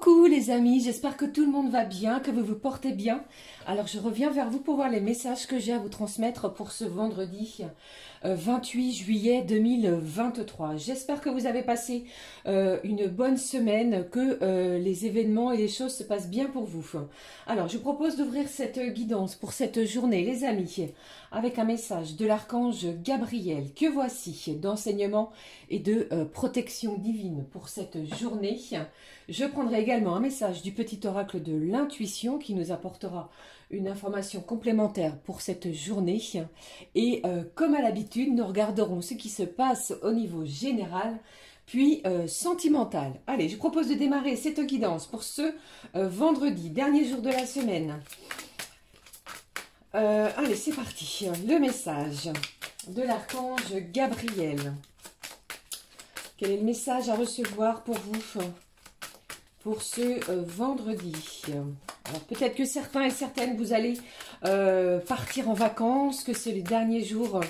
Coucou les amis, j'espère que tout le monde va bien, que vous vous portez bien. Alors je reviens vers vous pour voir les messages que j'ai à vous transmettre pour ce vendredi 28 juillet 2023. J'espère que vous avez passé une bonne semaine, que les événements et les choses se passent bien pour vous. Alors je propose d'ouvrir cette guidance pour cette journée les amis, avec un message de l'archange Gabriel que voici d'enseignement et de protection divine pour cette journée. Je prendrai également un message du petit oracle de l'intuition qui nous apportera une information complémentaire pour cette journée. Et comme à l'habitude, nous regarderons ce qui se passe au niveau général, puis sentimental. Allez, je propose de démarrer cette guidance pour ce vendredi, dernier jour de la semaine. Allez, c'est parti. Le message de l'archange Gabriel. Quel est le message à recevoir pour vous pour ce vendredi? Alors peut-être que certains et certaines, vous allez partir en vacances, que c'est les derniers jours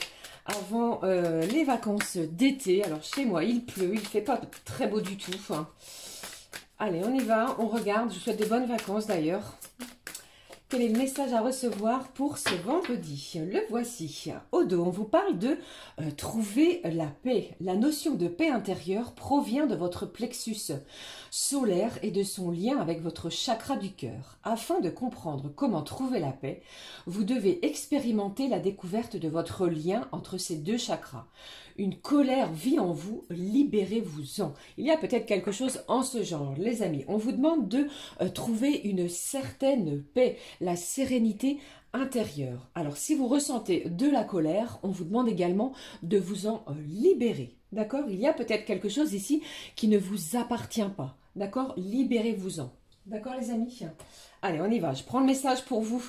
avant les vacances d'été. Alors chez moi, il pleut, il ne fait pas très beau du tout. Allez, on y va, on regarde. Je vous souhaite de bonnes vacances d'ailleurs. Quel est le message à recevoir pour ce vendredi? Le voici. Au dos, on vous parle de trouver la paix. La notion de paix intérieure provient de votre plexus solaire et de son lien avec votre chakra du cœur. Afin de comprendre comment trouver la paix, vous devez expérimenter la découverte de votre lien entre ces deux chakras. Une colère vit en vous, libérez-vous-en. Il y a peut-être quelque chose en ce genre, les amis. On vous demande de trouver une certaine paix, la sérénité intérieure. Alors, si vous ressentez de la colère, on vous demande également de vous en libérer. D'accord? Il y a peut-être quelque chose ici qui ne vous appartient pas. D'accord? Libérez-vous-en. D'accord, les amis? Allez, on y va. Je prends le message pour vous,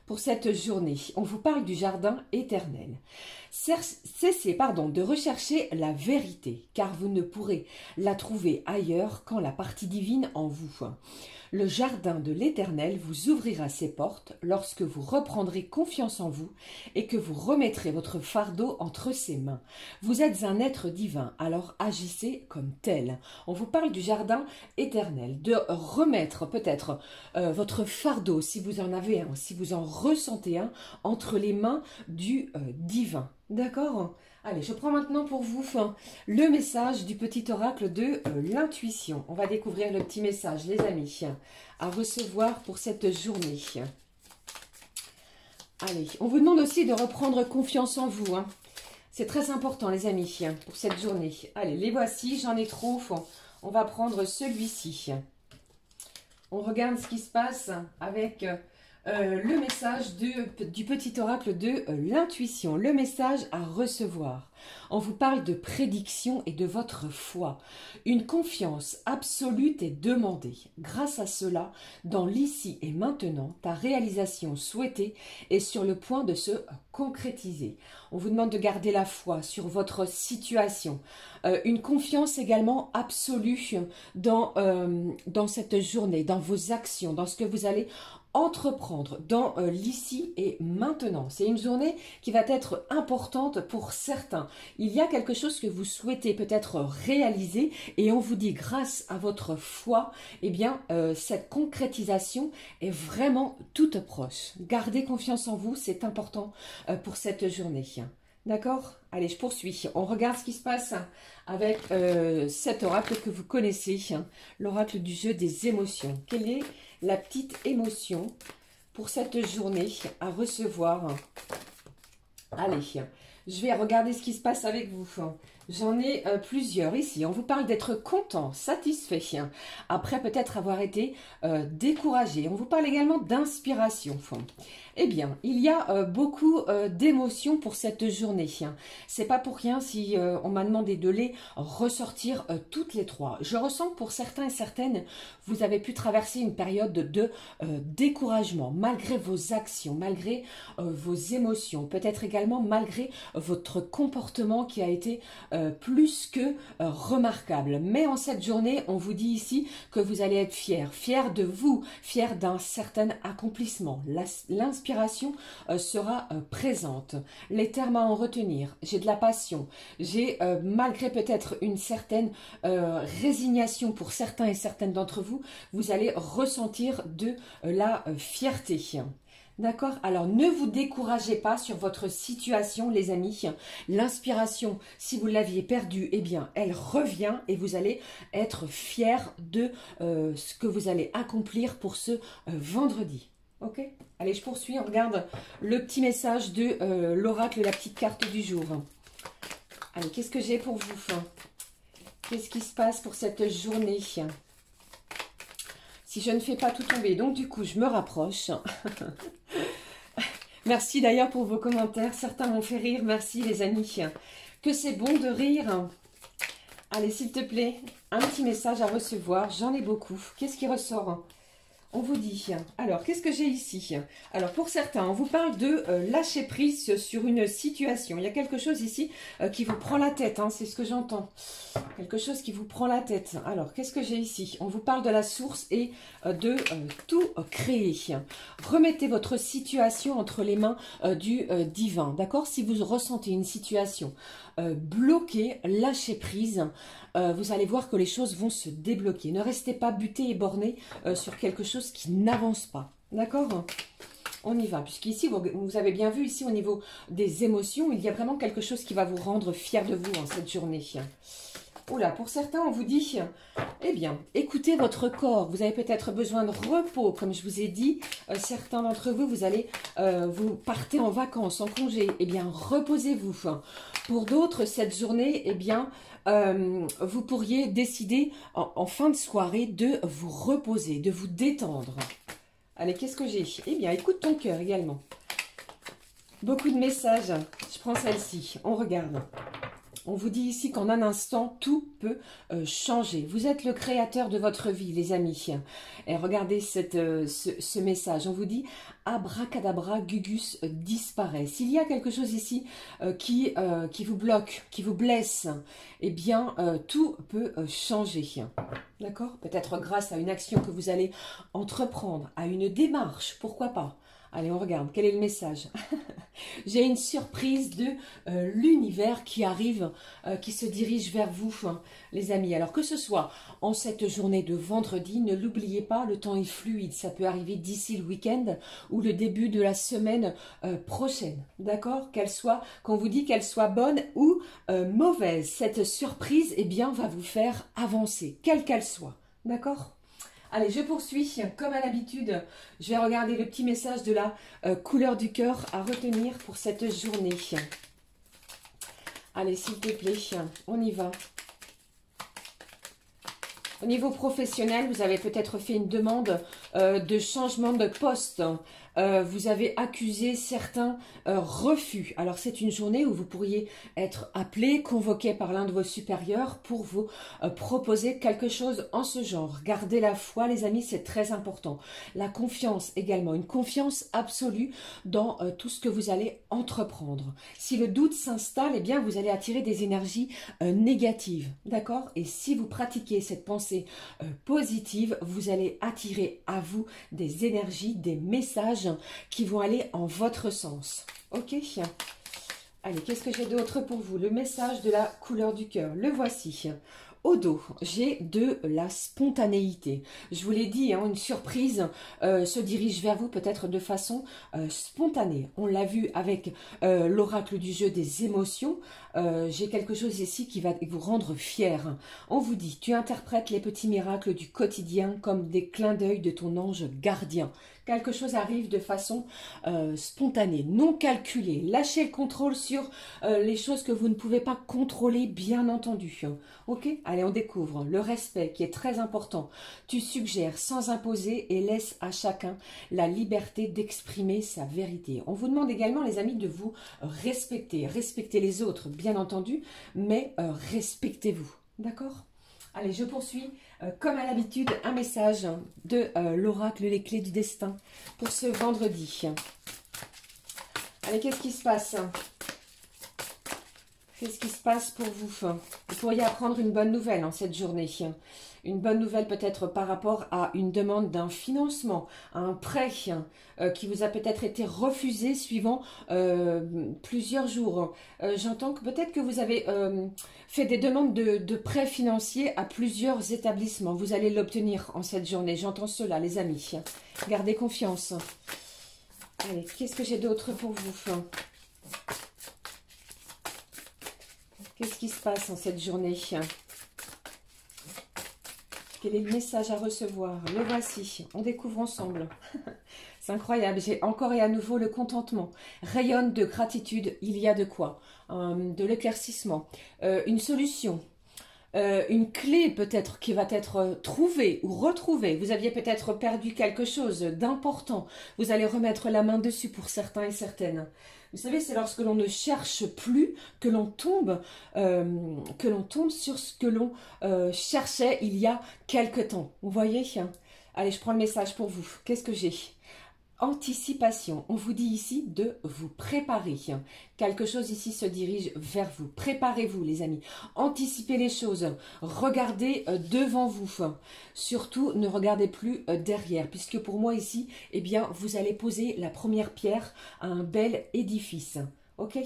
pour cette journée. On vous parle du jardin éternel. Cessez de rechercher la vérité, car vous ne pourrez la trouver ailleurs qu'en la partie divine en vous. Le jardin de l'Éternel vous ouvrira ses portes lorsque vous reprendrez confiance en vous et que vous remettrez votre fardeau entre ses mains. Vous êtes un être divin, alors agissez comme tel. On vous parle du jardin éternel, de remettre peut-être votre fardeau, si vous en avez un, si vous en ressentez un, entre les mains du divin. D'accord? Allez, je prends maintenant pour vous le message du petit oracle de l'intuition. On va découvrir le petit message, les amis, à recevoir pour cette journée. Allez, on vous demande aussi de reprendre confiance en vous. C'est très important, les amis, pour cette journée. Allez, les voici, j'en ai trop. On va prendre celui-ci. On regarde ce qui se passe avec le message du petit oracle de l'intuition, le message à recevoir. On vous parle de prédiction et de votre foi. Une confiance absolue est demandée. Grâce à cela, dans l'ici et maintenant, ta réalisation souhaitée est sur le point de se concrétiser. On vous demande de garder la foi sur votre situation. Une confiance également absolue dans cette journée, dans vos actions, dans ce que vous allez entreprendre dans l'ici et maintenant. C'est une journée qui va être importante pour certains. Il y a quelque chose que vous souhaitez peut-être réaliser et on vous dit grâce à votre foi, eh bien cette concrétisation est vraiment toute proche. Gardez confiance en vous, c'est important pour cette journée. D'accord? Allez, je poursuis. On regarde ce qui se passe avec cet oracle que vous connaissez, l'oracle du jeu des émotions. Quelle est la petite émotion pour cette journée à recevoir? Allez, je vais regarder ce qui se passe avec vous. J'en ai plusieurs ici. On vous parle d'être content, satisfait, après peut-être avoir été découragé. On vous parle également d'inspiration. Eh bien, il y a beaucoup d'émotions pour cette journée. C'est pas pour rien si on m'a demandé de les ressortir toutes les trois. Je ressens que pour certains et certaines, vous avez pu traverser une période de découragement, malgré vos actions, malgré vos émotions, peut-être également malgré votre comportement qui a été plus que remarquable. Mais en cette journée, on vous dit ici que vous allez être fier de vous, fier d'un certain accomplissement. L'inspiration sera présente. Les termes à en retenir, j'ai de la passion, j'ai malgré peut-être une certaine résignation pour certains et certaines d'entre vous, vous allez ressentir de la fierté. D'accord? Alors, ne vous découragez pas sur votre situation, les amis. L'inspiration, si vous l'aviez perdue, eh bien, elle revient et vous allez être fiers de ce que vous allez accomplir pour ce vendredi. Ok? Allez, je poursuis. On regarde le petit message de l'oracle, la petite carte du jour. Allez, qu'est-ce que j'ai pour vous? Qu'est-ce qui se passe pour cette journée? Si je ne fais pas tout tomber, donc du coup, je me rapproche. Merci d'ailleurs pour vos commentaires. Certains m'ont fait rire. Merci les amis. Que c'est bon de rire. Allez, s'il te plaît, un petit message à recevoir. J'en ai beaucoup. Qu'est-ce qui ressort? On vous dit. Alors, qu'est-ce que j'ai ici? Alors, pour certains, on vous parle de lâcher prise sur une situation. Il y a quelque chose ici qui vous prend la tête. Hein, c'est ce que j'entends. Quelque chose qui vous prend la tête. Alors, qu'est-ce que j'ai ici? On vous parle de la source et de tout créer. Remettez votre situation entre les mains du divin. D'accord? Si vous ressentez une situation bloquée, lâchez prise. Vous allez voir que les choses vont se débloquer. Ne restez pas buté et borné sur quelque chose qui n'avance pas. D'accord? On y va. Puisqu'ici, vous avez bien vu, ici, au niveau des émotions, il y a vraiment quelque chose qui va vous rendre fier de vous en cette journée. Oula, pour certains, on vous dit, eh bien, écoutez votre corps. Vous avez peut-être besoin de repos, comme je vous ai dit. Certains d'entre vous, vous partez en vacances, en congé. Eh bien, reposez-vous. Pour d'autres, cette journée, eh bien, vous pourriez décider en fin de soirée de vous reposer, de vous détendre. Allez, qu'est-ce que j'ai? Eh bien, écoute ton cœur également. Beaucoup de messages. Je prends celle-ci. On regarde. On vous dit ici qu'en un instant, tout peut changer. Vous êtes le créateur de votre vie, les amis. Et regardez ce message. On vous dit « Abracadabra, Gugus disparaît ». S'il y a quelque chose ici qui vous bloque, qui vous blesse, eh bien, tout peut changer. D'accord? Peut-être grâce à une action que vous allez entreprendre, à une démarche, pourquoi pas. Allez, on regarde. Quel est le message? J'ai une surprise de l'univers qui arrive, qui se dirige vers vous, les amis. Alors que ce soit en cette journée de vendredi, ne l'oubliez pas, le temps est fluide. Ça peut arriver d'ici le week-end ou le début de la semaine prochaine. D'accord? Qu'on vous dit qu'elle soit bonne ou mauvaise. Cette surprise, eh bien, va vous faire avancer, quelle qu'elle soit. D'accord? Allez, je poursuis. Comme à l'habitude, je vais regarder le petit message de la couleur du cœur à retenir pour cette journée. Allez, s'il te plaît, on y va. Au niveau professionnel, vous avez peut-être fait une demande de changement de poste. Vous avez accusé certains refus. Alors, c'est une journée où vous pourriez être appelé, convoqué par l'un de vos supérieurs pour vous proposer quelque chose en ce genre. Gardez la foi, les amis, c'est très important. La confiance également, une confiance absolue dans tout ce que vous allez entreprendre. Si le doute s'installe, eh bien, vous allez attirer des énergies négatives. D'accord? Et si vous pratiquez cette pensée positive, vous allez attirer à vous des énergies, des messages qui vont aller en votre sens. Ok? Allez, qu'est-ce que j'ai d'autre pour vous? Le message de la couleur du cœur. Le voici. Au dos, j'ai de la spontanéité. Je vous l'ai dit, hein, une surprise se dirige vers vous peut-être de façon spontanée. On l'a vu avec l'oracle du jeu des émotions. J'ai quelque chose ici qui va vous rendre fier. On vous dit, tu interprètes les petits miracles du quotidien comme des clins d'œil de ton ange gardien. Quelque chose arrive de façon spontanée, non calculée. Lâchez le contrôle sur les choses que vous ne pouvez pas contrôler, bien entendu. Ok? Allez, on découvre le respect qui est très important. Tu suggères sans imposer et laisse à chacun la liberté d'exprimer sa vérité. On vous demande également, les amis, de vous respecter. Respectez les autres, bien entendu, mais respectez-vous. D'accord? Allez, je poursuis. Comme à l'habitude, un message de l'oracle Les Clés du Destin pour ce vendredi. Allez, qu'est-ce qui se passe? Qu'est-ce qui se passe pour vous? Vous pourriez apprendre une bonne nouvelle en cette journée. Une bonne nouvelle peut-être par rapport à une demande d'un financement, un prêt qui vous a peut-être été refusé suivant plusieurs jours. J'entends que peut-être que vous avez fait des demandes de prêts financiers à plusieurs établissements. Vous allez l'obtenir en cette journée. J'entends cela, les amis. Gardez confiance. Allez, qu'est-ce que j'ai d'autre pour vous? Qu'est-ce qui se passe en cette journée? Quel est le message à recevoir? Le voici, on découvre ensemble. C'est incroyable, j'ai encore et à nouveau le contentement. Rayonne de gratitude, il y a de quoi? De l'éclaircissement, une solution. Une clé peut-être qui va être trouvée ou retrouvée. Vous aviez peut-être perdu quelque chose d'important. Vous allez remettre la main dessus pour certains et certaines. Vous savez, c'est lorsque l'on ne cherche plus que l'on tombe sur ce que l'on cherchait il y a quelque temps. Vous voyez? Allez, je prends le message pour vous. Qu'est-ce que j'ai? Anticipation. On vous dit ici de vous préparer. Quelque chose ici se dirige vers vous. Préparez-vous, les amis. Anticipez les choses. Regardez devant vous. Surtout, ne regardez plus derrière. Puisque pour moi ici, eh bien, vous allez poser la première pierre à un bel édifice. Ok?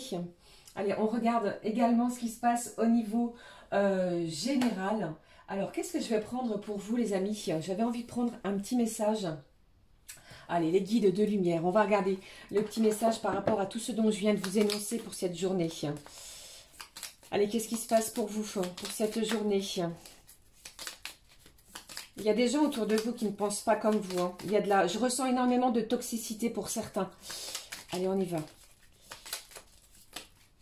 Allez, on regarde également ce qui se passe au niveau général. Alors, qu'est-ce que je vais prendre pour vous, les amis? J'avais envie de prendre un petit message. Allez, les guides de lumière. On va regarder le petit message par rapport à tout ce dont je viens de vous énoncer pour cette journée. Allez, qu'est-ce qui se passe pour vous, pour cette journée? Il y a des gens autour de vous qui ne pensent pas comme vous. Il y a je ressens énormément de toxicité pour certains. Allez, on y va.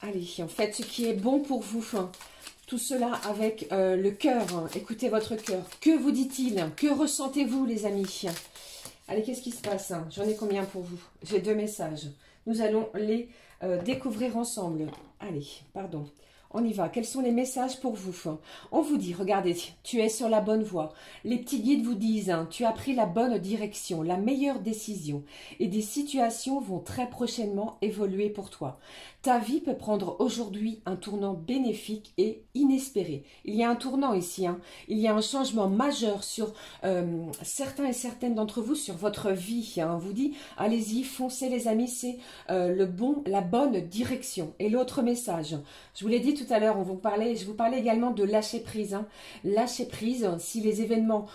Allez, faites ce qui est bon pour vous. Tout cela avec le cœur. Écoutez votre cœur. Que vous dit-il? Que ressentez-vous, les amis? Allez, qu'est-ce qui se passe? J'en ai combien pour vous? J'ai 2 messages. Nous allons les découvrir ensemble. Allez, pardon. On y va. Quels sont les messages pour vous? On vous dit, regardez, tu es sur la bonne voie. Les petits guides vous disent, tu as pris la bonne direction, la meilleure décision. Et des situations vont très prochainement évoluer pour toi. Ta vie peut prendre aujourd'hui un tournant bénéfique et inespéré. Il y a un tournant ici. Il y a un changement majeur sur certains et certaines d'entre vous, sur votre vie. On vous dit, allez-y, foncez les amis, c'est la bonne direction. Et l'autre message, je vous l'ai dit tout à l'heure, je vous parlais également de lâcher prise. Lâcher prise, si les événements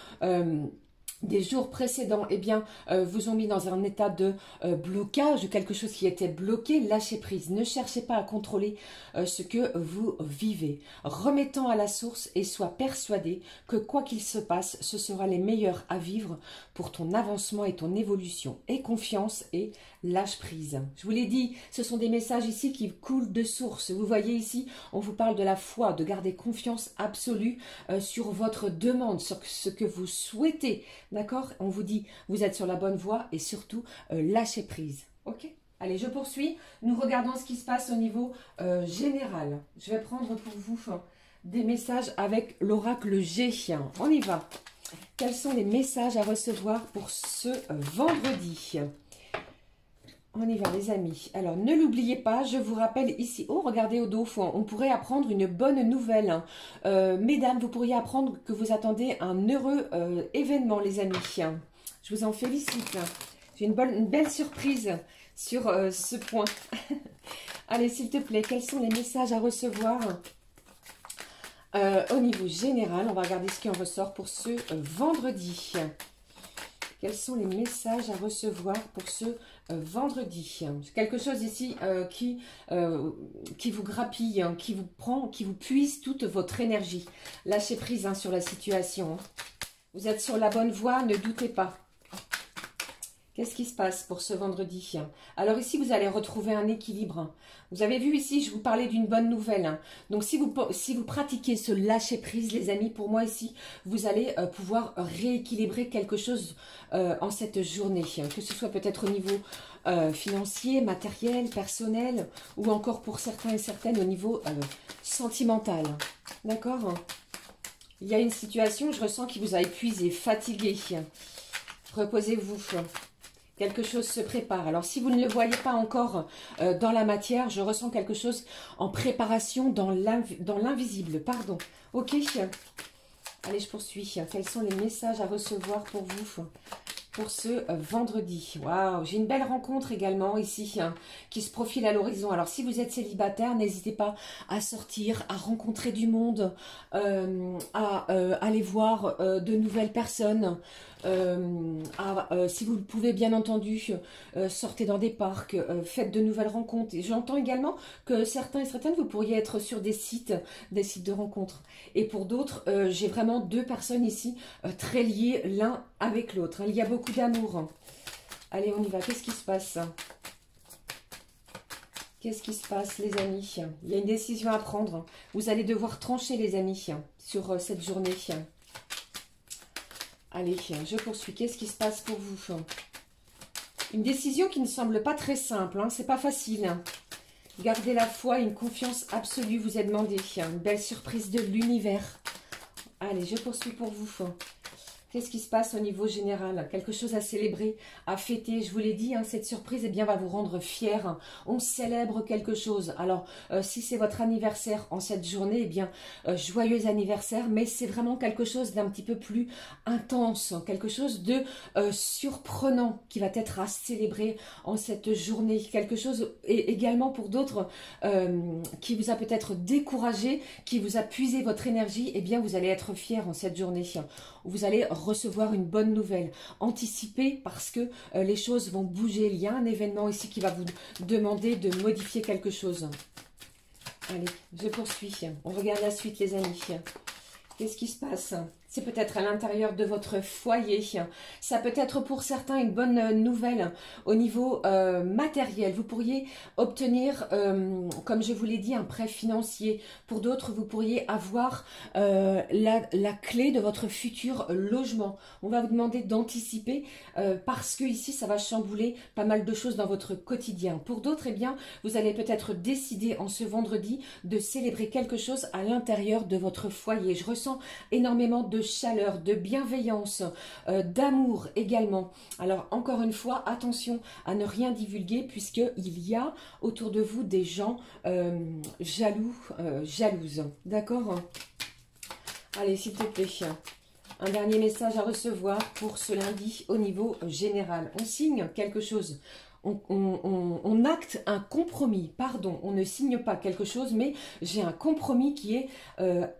des jours précédents, eh bien, vous ont mis dans un état de blocage, quelque chose qui était bloqué, lâchez prise. Ne cherchez pas à contrôler ce que vous vivez. Remettant à la source et sois persuadé que quoi qu'il se passe, ce sera les meilleurs à vivre pour ton avancement et ton évolution. Aie confiance et lâche prise. Je vous l'ai dit, ce sont des messages ici qui coulent de source. Vous voyez ici, on vous parle de la foi, de garder confiance absolue sur votre demande, sur ce que vous souhaitez. D'accord? On vous dit, vous êtes sur la bonne voie et surtout, lâchez prise. Ok? Allez, je poursuis. Nous regardons ce qui se passe au niveau général. Je vais prendre pour vous des messages avec l'oracle G. On y va. Quels sont les messages à recevoir pour ce vendredi? On y va, les amis. Alors, ne l'oubliez pas, je vous rappelle ici. Oh, regardez au dos, on pourrait apprendre une bonne nouvelle. Mesdames, vous pourriez apprendre que vous attendez un heureux événement, les amis. Je vous en félicite. J'ai une belle surprise sur ce point. Allez, s'il te plaît, quels sont les messages à recevoir au niveau général? On va regarder ce qui en ressort pour ce vendredi. Quels sont les messages à recevoir pour ce vendredi? Quelque chose ici qui vous grappille, qui vous prend, qui vous puise toute votre énergie. Lâchez prise sur la situation. Vous êtes sur la bonne voie, ne doutez pas. Qu'est-ce qui se passe pour ce vendredi? Alors ici, vous allez retrouver un équilibre. Vous avez vu ici, je vous parlais d'une bonne nouvelle. Donc si vous pratiquez ce lâcher-prise, les amis, pour moi ici, vous allez pouvoir rééquilibrer quelque chose en cette journée. Que ce soit peut-être au niveau financier, matériel, personnel, ou encore pour certains et certaines au niveau sentimental. D'accord? Il y a une situation, je ressens, qui vous a épuisé, fatigué. Reposez-vous. Quelque chose se prépare. Alors, si vous ne le voyez pas encore dans la matière, je ressens quelque chose en préparation dans l'invisible. Pardon. Ok. Allez, je poursuis. Quels sont les messages à recevoir pour vous pour ce vendredi? Waouh, j'ai une belle rencontre également ici qui se profile à l'horizon. Alors, si vous êtes célibataire, n'hésitez pas à sortir, à rencontrer du monde, à aller voir de nouvelles personnes. Si vous le pouvez, bien entendu, sortez dans des parcs, faites de nouvelles rencontres. Et j'entends également que certains et certaines, vous pourriez être sur des sites de rencontres. Et pour d'autres, j'ai vraiment deux personnes ici très liées l'un avec l'autre. Il y a beaucoup d'amour. Allez, on y va. Qu'est-ce qui se passe? Qu'est-ce qui se passe, les amis? Il y a une décision à prendre. Vous allez devoir trancher, les amis, sur cette journée. Allez, je poursuis. Qu'est-ce qui se passe pour vous? Une décision qui ne semble pas très simple. C'est pas facile. Gardez la foi et une confiance absolue vous est demandé. Une belle surprise de l'univers. Allez, je poursuis pour vous. Qu'est-ce qui se passe au niveau général? Quelque chose à célébrer, à fêter. Je vous l'ai dit, cette surprise va vous rendre fier. On célèbre quelque chose. Alors, si c'est votre anniversaire en cette journée, joyeux anniversaire. Mais c'est vraiment quelque chose d'un petit peu plus intense. Quelque chose de surprenant qui va être à célébrer en cette journée. Quelque chose également pour d'autres qui vous a peut-être découragé, qui vous a puisé votre énergie. Vous allez être fier en cette journée. Vous allez recevoir une bonne nouvelle. Anticipez parce que les choses vont bouger. Il y a un événement ici qui va vous demander de modifier quelque chose. Allez, je poursuis. On regarde la suite, les amis. Qu'est-ce qui se passe? C'est peut-être à l'intérieur de votre foyer. Ça peut être pour certains une bonne nouvelle au niveau matériel. Vous pourriez obtenir, comme je vous l'ai dit, un prêt financier. Pour d'autres, vous pourriez avoir la clé de votre futur logement. On va vous demander d'anticiper parce que ici, ça va chambouler pas mal de choses dans votre quotidien. Pour d'autres, vous allez peut-être décider en ce vendredi de célébrer quelque chose à l'intérieur de votre foyer. Je ressens énormément de chaleur, de bienveillance, d'amour également. Alors encore une fois, attention à ne rien divulguer puisqu'il y a autour de vous des gens jaloux, jalouses. D'accord? Allez, s'il te plaît. Un dernier message à recevoir pour ce lundi au niveau général. On signe quelque chose. On acte un compromis, pardon, on ne signe pas quelque chose, mais j'ai un compromis qui est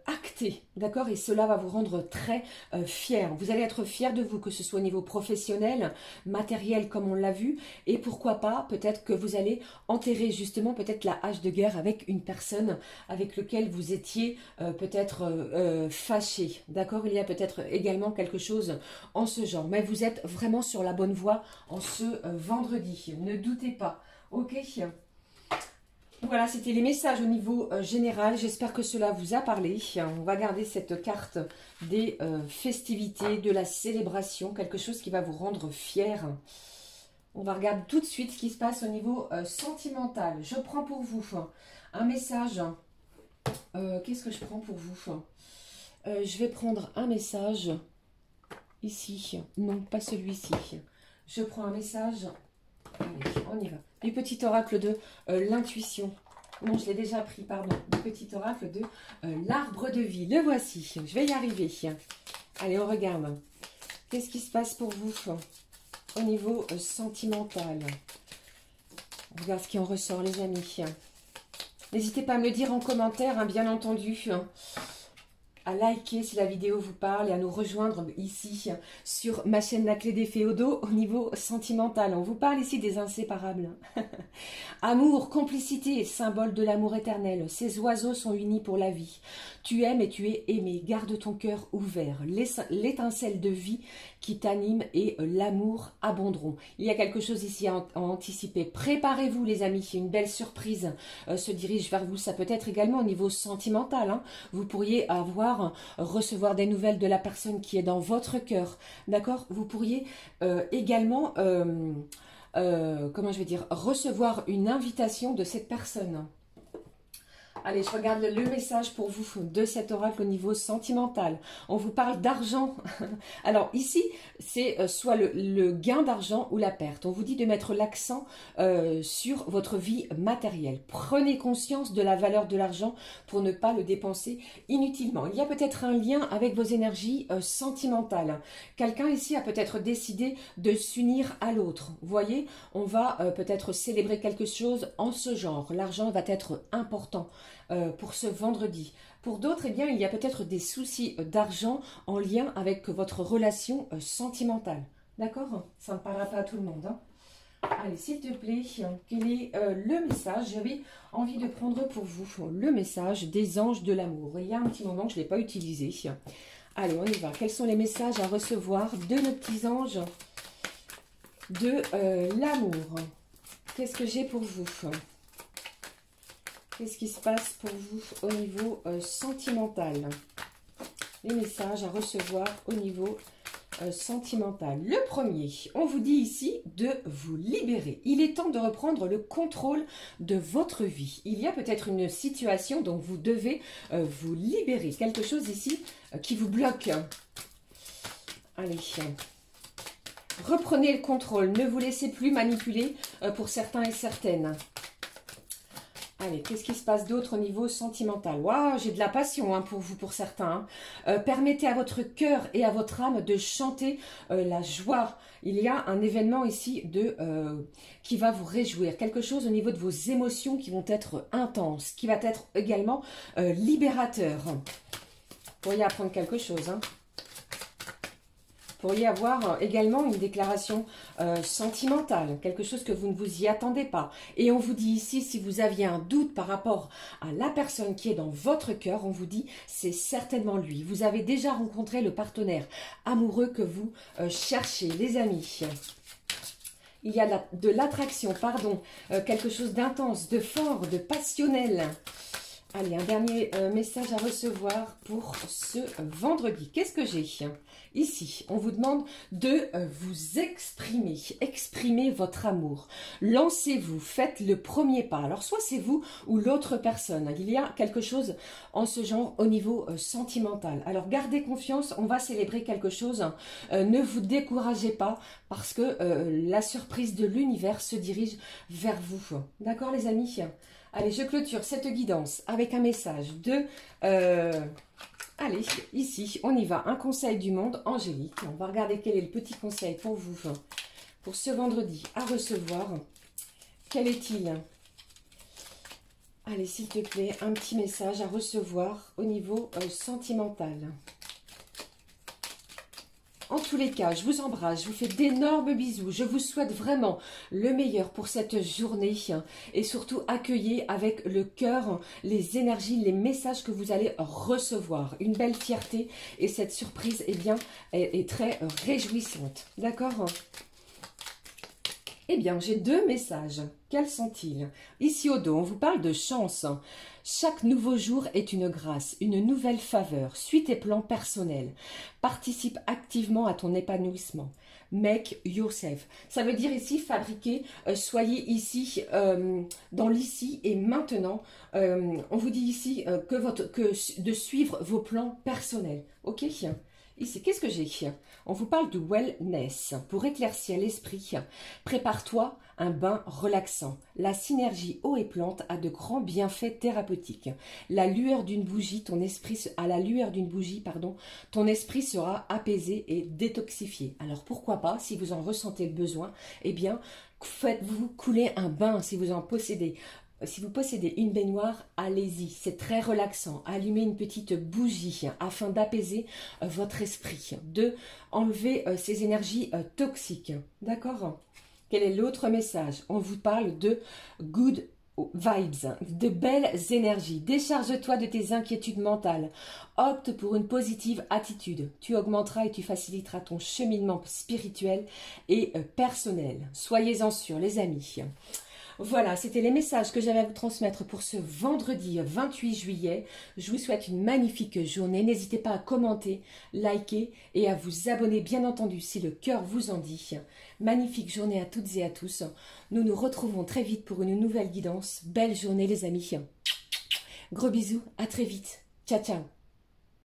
acté, d'accord? Et cela va vous rendre très fier. Vous allez être fier de vous, que ce soit au niveau professionnel, matériel comme on l'a vu, et pourquoi pas, peut-être que vous allez enterrer justement peut-être la hache de guerre avec une personne avec laquelle vous étiez peut-être fâché, d'accord? Il y a peut-être également quelque chose en ce genre, mais vous êtes vraiment sur la bonne voie en ce vendredi. Ne doutez pas. Ok. Voilà, c'était les messages au niveau général. J'espère que cela vous a parlé. On va garder cette carte des festivités, de la célébration. Quelque chose qui va vous rendre fier. On va regarder tout de suite ce qui se passe au niveau sentimental. Je prends pour vous un message. Qu'est-ce que je prends pour vous? Je vais prendre un message ici. Non, pas celui-ci. Je prends un message... Allez, on y va. Du petit oracle de l'intuition. Non, je l'ai déjà pris, pardon. Du petit oracle de l'arbre de vie. Le voici. Je vais y arriver. Allez, on regarde. Qu'est-ce qui se passe pour vous au niveau sentimental? On regarde ce qui en ressort, les amis. N'hésitez pas à me le dire en commentaire, bien entendu. À liker si la vidéo vous parle et à nous rejoindre ici sur ma chaîne La Clé des Féodaux au niveau sentimental. On vous parle ici des inséparables. Amour, complicité, symbole de l'amour éternel. Ces oiseaux sont unis pour la vie. Tu aimes et tu es aimé. Garde ton cœur ouvert. L'étincelle de vie qui t'anime et l'amour abonderont. Il y a quelque chose ici à anticiper. Préparez-vous, les amis. Une belle surprise se dirige vers vous. Ça peut être également au niveau sentimental. Vous pourriez recevoir des nouvelles de la personne qui est dans votre cœur. D'accord? Vous pourriez également... comment je vais dire, recevoir une invitation de cette personne. Allez, je regarde le message pour vous de cet oracle au niveau sentimental. On vous parle d'argent. Alors ici, c'est soit le gain d'argent ou la perte. On vous dit de mettre l'accent sur votre vie matérielle. Prenez conscience de la valeur de l'argent pour ne pas le dépenser inutilement. Il y a peut-être un lien avec vos énergies sentimentales. Quelqu'un ici a peut-être décidé de s'unir à l'autre. Vous voyez, on va peut-être célébrer quelque chose en ce genre. L'argent va être important pour ce vendredi. Pour d'autres, eh bien, il y a peut-être des soucis d'argent en lien avec votre relation sentimentale. D'accord? Ça ne parlera pas à tout le monde. Hein. Allez, s'il te plaît, quel est le message? J'avais envie de prendre pour vous le message des anges de l'amour. Il y a un petit moment que je ne l'ai pas utilisé. Allez, on y va. Quels sont les messages à recevoir de nos petits anges de l'amour? Qu'est-ce que j'ai pour vous? Qu'est-ce qui se passe pour vous au niveau sentimental? Les messages à recevoir au niveau sentimental. Le premier, on vous dit ici de vous libérer. Il est temps de reprendre le contrôle de votre vie. Il y a peut-être une situation dont vous devez vous libérer. Quelque chose ici qui vous bloque. Allez, reprenez le contrôle. Ne vous laissez plus manipuler pour certains et certaines. Allez, qu'est-ce qui se passe d'autre au niveau sentimental? Waouh, j'ai de la passion hein, pour vous, pour certains. Hein. Permettez à votre cœur et à votre âme de chanter la joie. Il y a un événement ici qui va vous réjouir. Quelque chose au niveau de vos émotions qui vont être intenses, qui va être également libérateur. Vous pourriez apprendre quelque chose. Hein. Vous pourriez avoir également une déclaration sentimentale, quelque chose que vous ne vous y attendez pas. Et on vous dit ici, si vous aviez un doute par rapport à la personne qui est dans votre cœur, on vous dit, c'est certainement lui. Vous avez déjà rencontré le partenaire amoureux que vous cherchez, les amis. Il y a de l'attraction, pardon, quelque chose d'intense, de fort, de passionnel. Allez, un dernier message à recevoir pour ce vendredi. Qu'est-ce que j'ai? Ici, on vous demande de vous exprimer. Exprimez votre amour. Lancez-vous, faites le premier pas. Alors, soit c'est vous ou l'autre personne. Il y a quelque chose en ce genre au niveau sentimental. Alors, gardez confiance, on va célébrer quelque chose. Ne vous découragez pas parce que la surprise de l'univers se dirige vers vous. D'accord, les amis? Allez, je clôture cette guidance avec un message de... allez, ici, on y va. Un conseil du monde angélique. On va regarder quel est le petit conseil pour vous, pour ce vendredi à recevoir. Quel est-il? Allez, s'il te plaît, un petit message à recevoir au niveau sentimental. En tous les cas, je vous embrasse, je vous fais d'énormes bisous. Je vous souhaite vraiment le meilleur pour cette journée et surtout accueillez avec le cœur les énergies, les messages que vous allez recevoir. Une belle fierté et cette surprise eh bien, est très réjouissante. D'accord ? Eh bien, j'ai deux messages. Quels sont-ils? Ici au dos, on vous parle de chance. Chaque nouveau jour est une grâce, une nouvelle faveur. Suis tes plans personnels. Participe activement à ton épanouissement. Make yourself. Ça veut dire ici fabriquer. Soyez ici dans l'ici et maintenant. On vous dit ici de suivre vos plans personnels. Ok? Ici, qu'est-ce que j'ai? On vous parle de wellness. Pour éclaircir l'esprit, prépare-toi un bain relaxant. La synergie eau et plante a de grands bienfaits thérapeutiques. À la lueur d'une bougie, ton esprit sera apaisé et détoxifié. Alors pourquoi pas, si vous en ressentez le besoin, eh bien, faites-vous couler un bain si vous en possédez. Si vous possédez une baignoire, allez-y, c'est très relaxant. Allumez une petite bougie afin d'apaiser votre esprit, de enlever ces énergies toxiques. D'accord? Quel est l'autre message? On vous parle de good vibes, de belles énergies. Décharge-toi de tes inquiétudes mentales. Opte pour une positive attitude. Tu augmenteras et tu faciliteras ton cheminement spirituel et personnel. Soyez-en sûrs, les amis. Voilà, c'était les messages que j'avais à vous transmettre pour ce vendredi 28 juillet. Je vous souhaite une magnifique journée. N'hésitez pas à commenter, liker et à vous abonner, bien entendu, si le cœur vous en dit. Magnifique journée à toutes et à tous. Nous nous retrouvons très vite pour une nouvelle guidance. Belle journée, les amis. Gros bisous, à très vite. Ciao, ciao.